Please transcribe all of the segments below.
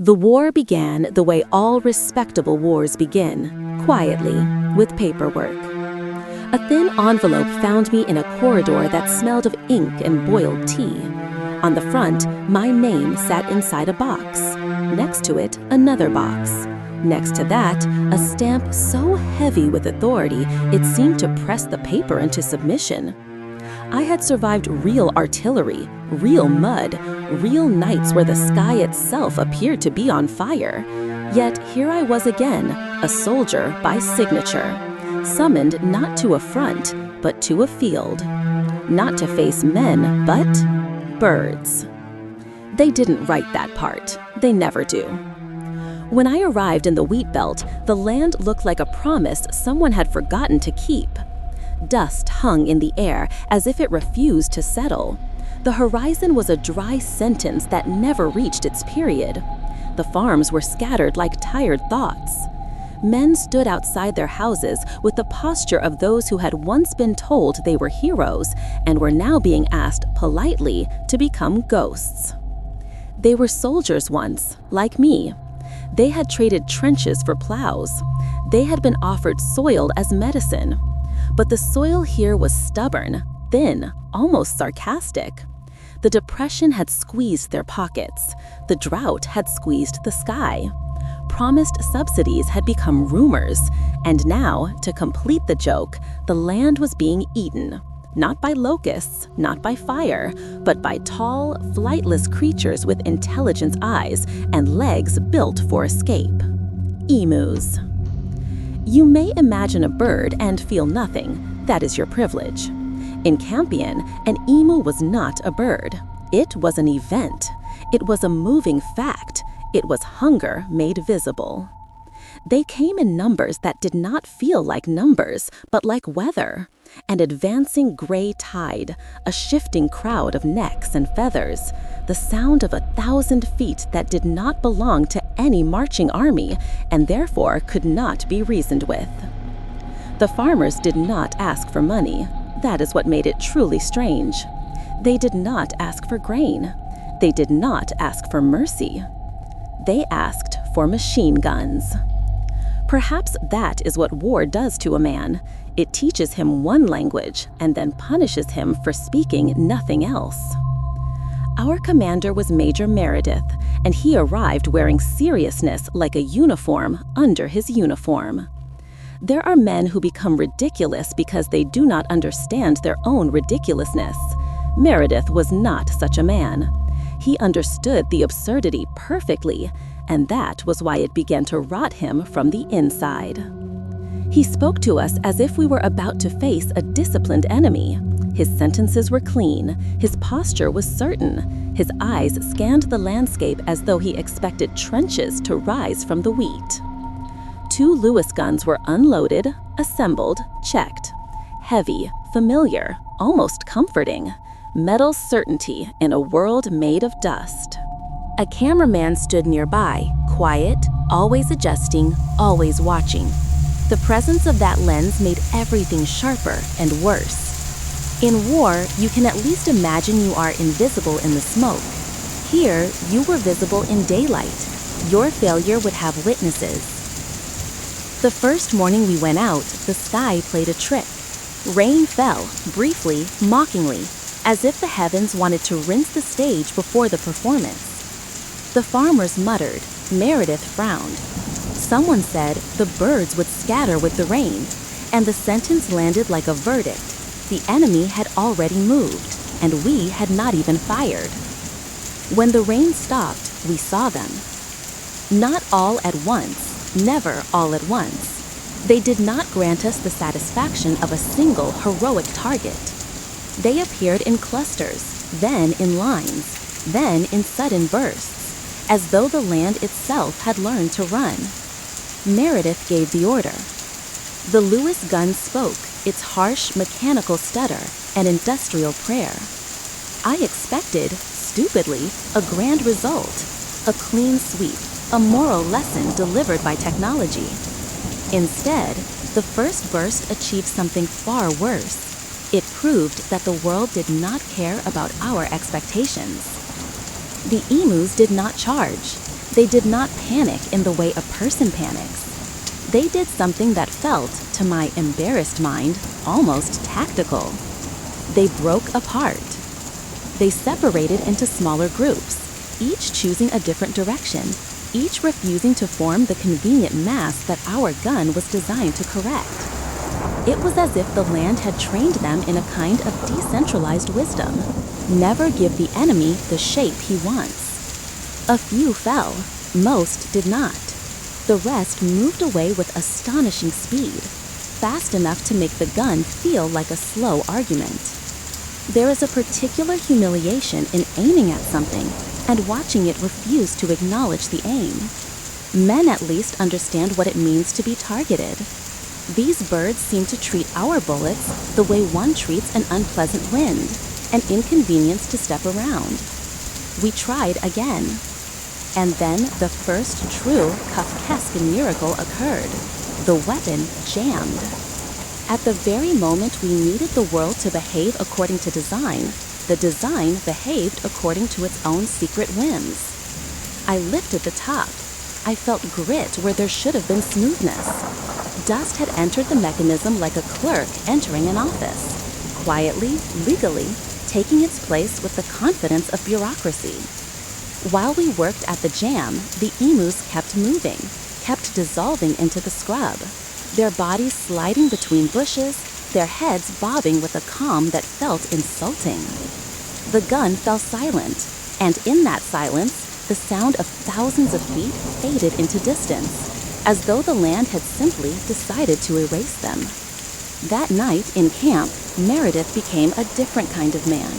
The war began the way all respectable wars begin, quietly, with paperwork. A thin envelope found me in a corridor that smelled of ink and boiled tea. On the front, my name sat inside a box. Next to it, another box. Next to that, a stamp so heavy with authority it seemed to press the paper into submission. I had survived real artillery, real mud, real nights where the sky itself appeared to be on fire. Yet here I was again, a soldier by signature, summoned not to a front, but to a field. Not to face men, but birds. They didn't write that part. They never do. When I arrived in the Wheatbelt, the land looked like a promise someone had forgotten to keep. Dust hung in the air as if it refused to settle. The horizon was a dry sentence that never reached its period. The farms were scattered like tired thoughts. Men stood outside their houses with the posture of those who had once been told they were heroes and were now being asked politely to become ghosts. They were soldiers once, like me. They had traded trenches for plows. They had been offered soil as medicine. But the soil here was stubborn, thin, almost sarcastic. The depression had squeezed their pockets. The drought had squeezed the sky. Promised subsidies had become rumors, and now, to complete the joke, the land was being eaten. Not by locusts, not by fire, but by tall, flightless creatures with intelligent eyes and legs built for escape. Emus. You may imagine a bird and feel nothing. That is your privilege. In Campion, an emu was not a bird. It was an event. It was a moving fact. It was hunger made visible. They came in numbers that did not feel like numbers, but like weather. An advancing gray tide, a shifting crowd of necks and feathers, the sound of 1,000 feet that did not belong to any marching army and therefore could not be reasoned with. The farmers did not ask for money. That is what made it truly strange. They did not ask for grain. They did not ask for mercy. They asked for machine guns. Perhaps that is what war does to a man. It teaches him one language and then punishes him for speaking nothing else. Our commander was Major Meredith, and he arrived wearing seriousness like a uniform under his uniform. There are men who become ridiculous because they do not understand their own ridiculousness. Meredith was not such a man. He understood the absurdity perfectly, and that was why it began to rot him from the inside. He spoke to us as if we were about to face a disciplined enemy. His sentences were clean, his posture was certain, his eyes scanned the landscape as though he expected trenches to rise from the wheat. 2 Lewis guns were unloaded, assembled, checked. Heavy, familiar, almost comforting. Metal certainty in a world made of dust. A cameraman stood nearby, quiet, always adjusting, always watching. The presence of that lens made everything sharper and worse. In war, you can at least imagine you are invisible in the smoke. Here, you were visible in daylight. Your failure would have witnesses. The first morning we went out, the sky played a trick. Rain fell, briefly, mockingly, as if the heavens wanted to rinse the stage before the performance. The farmers muttered. Meredith frowned. Someone said the birds would scatter with the rain, and the sentence landed like a verdict. The enemy had already moved, and we had not even fired. When the rain stopped, we saw them. Not all at once, never all at once. They did not grant us the satisfaction of a single heroic target. They appeared in clusters, then in lines, then in sudden bursts, as though the land itself had learned to run. Meredith gave the order. The Lewis gun spoke, its harsh, mechanical stutter, an industrial prayer. I expected, stupidly, a grand result, a clean sweep, a moral lesson delivered by technology. Instead, the first burst achieved something far worse. It proved that the world did not care about our expectations. The emus did not charge. They did not panic in the way a person panics. They did something that felt, to my embarrassed mind, almost tactical. They broke apart. They separated into smaller groups, each choosing a different direction, each refusing to form the convenient mass that our gun was designed to correct. It was as if the land had trained them in a kind of decentralized wisdom. Never give the enemy the shape he wants. A few fell, most did not. The rest moved away with astonishing speed, fast enough to make the gun feel like a slow argument. There is a particular humiliation in aiming at something and watching it refuse to acknowledge the aim. Men at least understand what it means to be targeted. These birds seem to treat our bullets the way one treats an unpleasant wind, an inconvenience to step around. We tried again. And then the first true Kafkaesque miracle occurred. The weapon jammed. At the very moment we needed the world to behave according to design, the design behaved according to its own secret whims. I lifted the top. I felt grit where there should have been smoothness. Dust had entered the mechanism like a clerk entering an office, quietly, legally, taking its place with the confidence of bureaucracy. While we worked at the jam, the emus kept moving, kept dissolving into the scrub, their bodies sliding between bushes, their heads bobbing with a calm that felt insulting. The gun fell silent, and in that silence, the sound of thousands of feet faded into distance, as though the land had simply decided to erase them. That night in camp, Meredith became a different kind of man.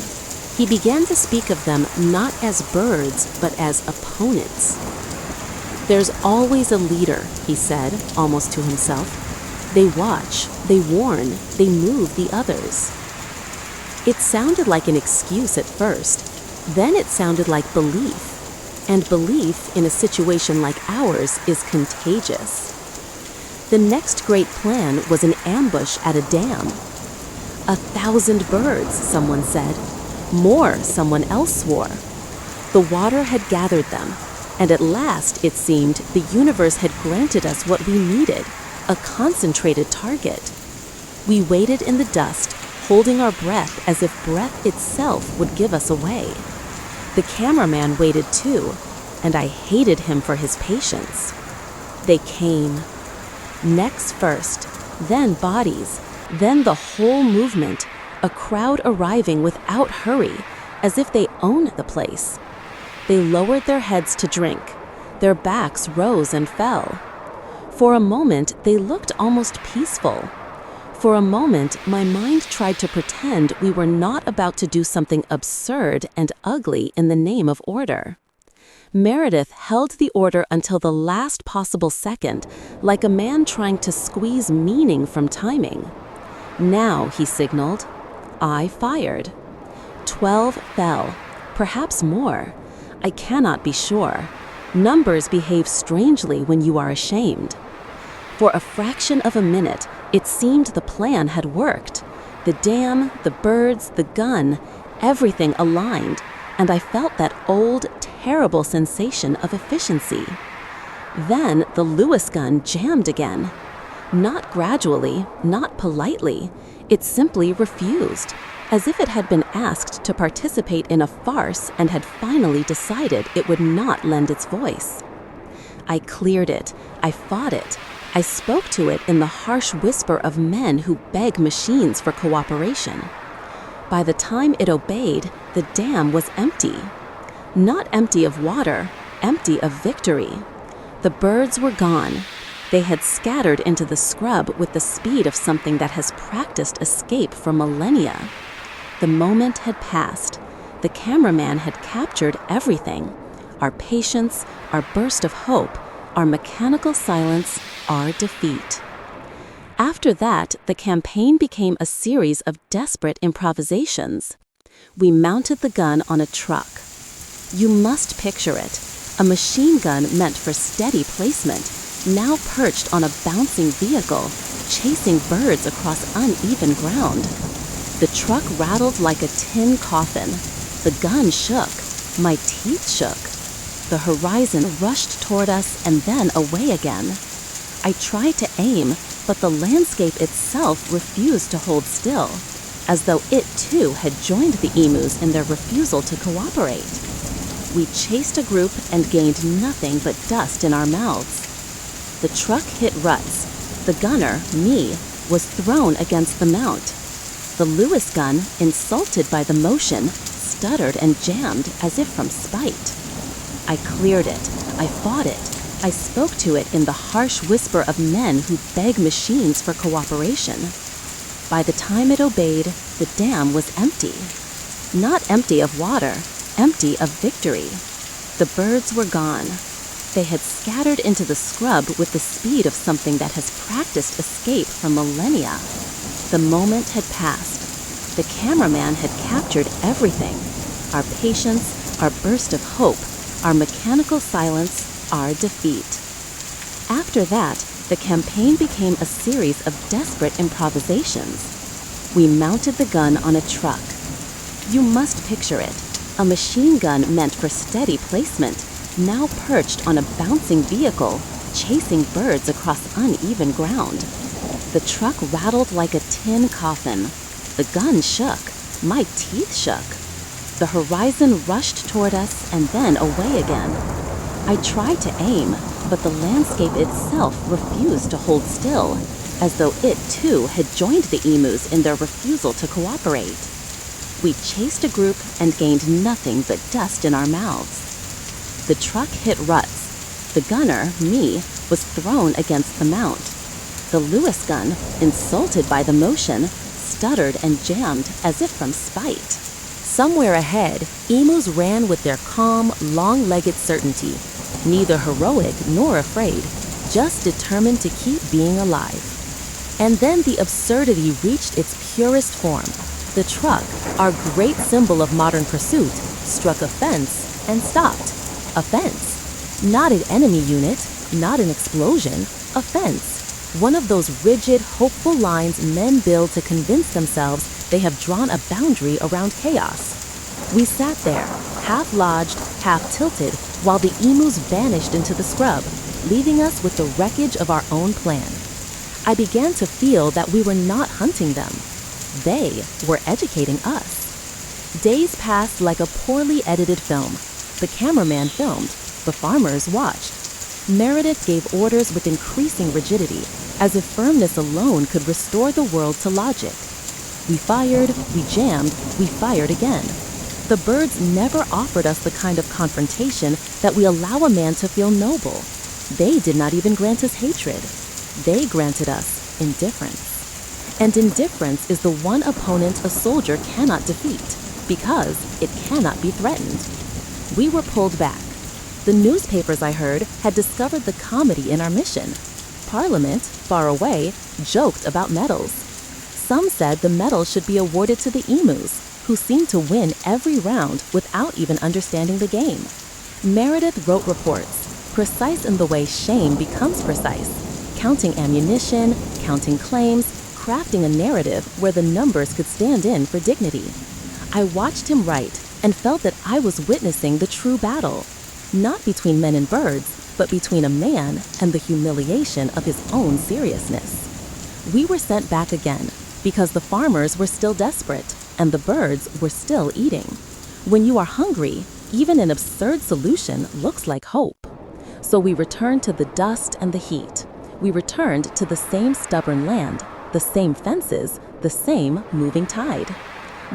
He began to speak of them not as birds, but as opponents. "There's always a leader," he said, almost to himself. "They watch, they warn, they move the others." It sounded like an excuse at first. Then it sounded like belief. And belief in a situation like ours is contagious. The next great plan was an ambush at a dam. 1,000 birds, someone said. More, someone else swore. The water had gathered them, and at last, it seemed, the universe had granted us what we needed, a concentrated target. We waited in the dust, holding our breath as if breath itself would give us away. The cameraman waited too, and I hated him for his patience. They came. Necks first, then bodies, then the whole movement, a crowd arriving without hurry, as if they owned the place. They lowered their heads to drink. Their backs rose and fell. For a moment, they looked almost peaceful. For a moment, my mind tried to pretend we were not about to do something absurd and ugly in the name of order. Meredith held the order until the last possible second, like a man trying to squeeze meaning from timing. "Now," he signaled. I fired. 12 fell, perhaps more. I cannot be sure. Numbers behave strangely when you are ashamed. For a fraction of a minute, it seemed the plan had worked. The dam, the birds, the gun, everything aligned, and I felt that old, terrible sensation of efficiency. Then the Lewis gun jammed again. Not gradually, not politely. It simply refused, as if it had been asked to participate in a farce and had finally decided it would not lend its voice. I cleared it. I fought it. I spoke to it in the harsh whisper of men who beg machines for cooperation. By the time it obeyed, the dam was empty. Not empty of water, empty of victory. The birds were gone. They had scattered into the scrub with the speed of something that has practiced escape for millennia. The moment had passed. The cameraman had captured everything. Our patience, our burst of hope, our mechanical silence, our defeat. After that, the campaign became a series of desperate improvisations. We mounted the gun on a truck. You must picture it, a machine gun meant for steady placement, now perched on a bouncing vehicle, chasing birds across uneven ground. The truck rattled like a tin coffin. The gun shook. My teeth shook. The horizon rushed toward us and then away again. I tried to aim, but the landscape itself refused to hold still, as though it too had joined the emus in their refusal to cooperate. We chased a group and gained nothing but dust in our mouths. The truck hit ruts. The gunner, me, was thrown against the mount. The Lewis gun, insulted by the motion, stuttered and jammed as if from spite. I cleared it. I fought it. I spoke to it in the harsh whisper of men who beg machines for cooperation. By the time it obeyed, the dam was empty. Not empty of water, empty of victory. The birds were gone. They had scattered into the scrub with the speed of something that has practiced escape for millennia. The moment had passed. The cameraman had captured everything. Our patience, our burst of hope, our mechanical silence, our defeat. After that, the campaign became a series of desperate improvisations. We mounted the gun on a truck. You must picture it. A machine gun meant for steady placement, now perched on a bouncing vehicle, chasing birds across uneven ground. The truck rattled like a tin coffin. The gun shook. My teeth shook. The horizon rushed toward us and then away again. I tried to aim, but the landscape itself refused to hold still, as though it too had joined the emus in their refusal to cooperate. We chased a group and gained nothing but dust in our mouths. The truck hit ruts. The gunner, me, was thrown against the mount. The Lewis gun, insulted by the motion, stuttered and jammed as if from spite. Somewhere ahead, emus ran with their calm, long-legged certainty, neither heroic nor afraid, just determined to keep being alive. And then the absurdity reached its purest form. The truck, our great symbol of modern pursuit, struck a fence and stopped. A fence. Not an enemy unit, not an explosion, a fence. One of those rigid, hopeful lines men build to convince themselves they have drawn a boundary around chaos. We sat there, half lodged, half tilted, while the emus vanished into the scrub, leaving us with the wreckage of our own plan. I began to feel that we were not hunting them. They were educating us. Days passed like a poorly edited film. The cameraman filmed. The farmers watched. Meredith gave orders with increasing rigidity, as if firmness alone could restore the world to logic. We fired, we jammed, we fired again. The birds never offered us the kind of confrontation that we allow a man to feel noble. They did not even grant us hatred. They granted us indifference. And indifference is the one opponent a soldier cannot defeat, because it cannot be threatened. We were pulled back. The newspapers, I heard, had discovered the comedy in our mission. Parliament, far away, joked about medals. Some said the medal should be awarded to the emus, who seemed to win every round without even understanding the game. Meredith wrote reports, precise in the way shame becomes precise, counting ammunition, counting claims, crafting a narrative where the numbers could stand in for dignity. I watched him write and felt that I was witnessing the true battle, not between men and birds, but between a man and the humiliation of his own seriousness. We were sent back again because the farmers were still desperate and the birds were still eating. When you are hungry, even an absurd solution looks like hope. So we returned to the dust and the heat. We returned to the same stubborn land, the same fences, the same moving tide.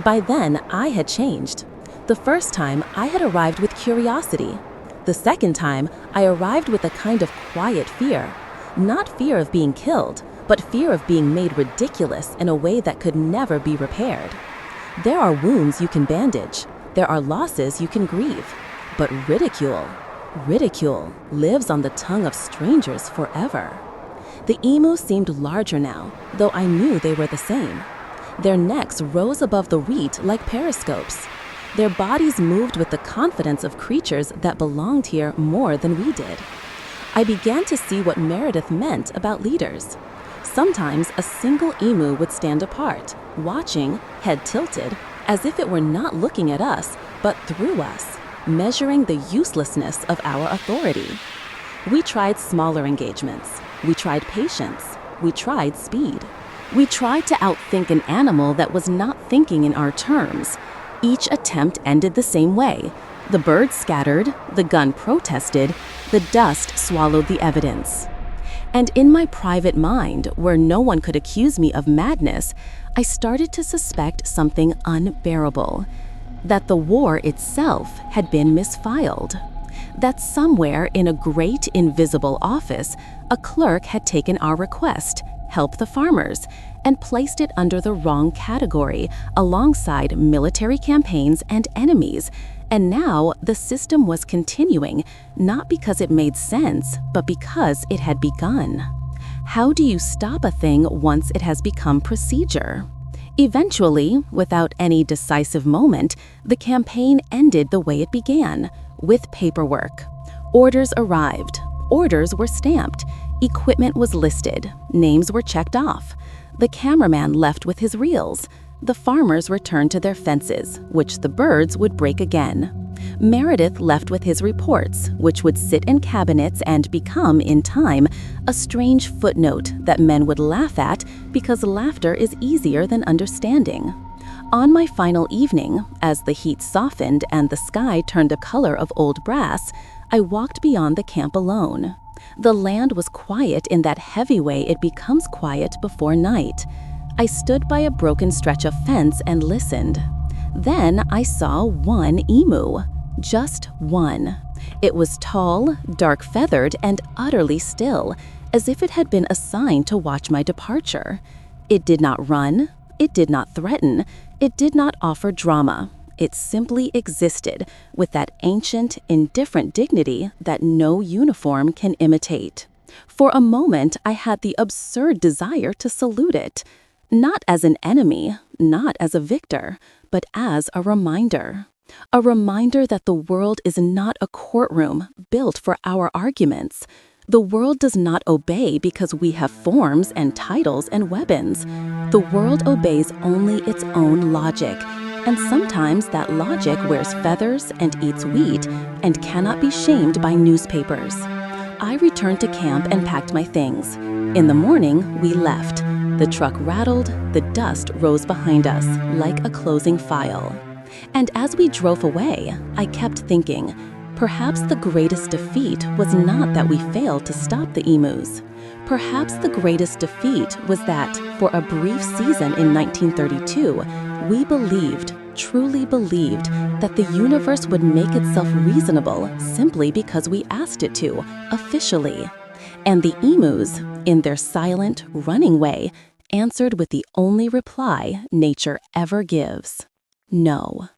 By then, I had changed. The first time, I had arrived with curiosity. The second time, I arrived with a kind of quiet fear. Not fear of being killed, but fear of being made ridiculous in a way that could never be repaired. There are wounds you can bandage. There are losses you can grieve. But ridicule lives on the tongue of strangers forever. The emu seemed larger now, though I knew they were the same. Their necks rose above the wheat like periscopes. Their bodies moved with the confidence of creatures that belonged here more than we did. I began to see what Meredith meant about leaders. Sometimes a single emu would stand apart, watching, head tilted, as if it were not looking at us, but through us. measuring the uselessness of our authority. We tried smaller engagements. We tried patience. We tried speed. We tried to outthink an animal that was not thinking in our terms. Each attempt ended the same way. The bird scattered, the gun protested, the dust swallowed the evidence. And in my private mind, where no one could accuse me of madness, I started to suspect something unbearable. That the war itself had been misfiled. That somewhere in a great invisible office, a clerk had taken our request, help the farmers, and placed it under the wrong category, alongside military campaigns and enemies. And now the system was continuing, not because it made sense, but because it had begun. How do you stop a thing once it has become procedure? Eventually, without any decisive moment, the campaign ended the way it began, with paperwork. Orders arrived. Orders were stamped. Equipment was listed. Names were checked off. The cameraman left with his reels. The farmers returned to their fences, which the birds would break again. Meredith left with his reports, which would sit in cabinets and become, in time, a strange footnote that men would laugh at because laughter is easier than understanding. On my final evening, as the heat softened and the sky turned the color of old brass, I walked beyond the camp alone. The land was quiet in that heavy way it becomes quiet before night. I stood by a broken stretch of fence and listened. Then I saw one emu. Just one. It was tall, dark-feathered, and utterly still, as if it had been assigned to watch my departure. It did not run. It did not threaten. It did not offer drama. It simply existed, with that ancient, indifferent dignity that no uniform can imitate. For a moment, I had the absurd desire to salute it. Not as an enemy, not as a victor, but as a reminder. A reminder that the world is not a courtroom built for our arguments. The world does not obey because we have forms and titles and weapons. The world obeys only its own logic, and sometimes that logic wears feathers and eats wheat and cannot be shamed by newspapers. I returned to camp and packed my things. In the morning, we left. The truck rattled, the dust rose behind us like a closing file. And as we drove away, I kept thinking, perhaps the greatest defeat was not that we failed to stop the emus. Perhaps the greatest defeat was that, for a brief season in 1932, we believed, truly believed, that the universe would make itself reasonable simply because we asked it to, officially. And the emus, in their silent, running way, answered with the only reply nature ever gives: no.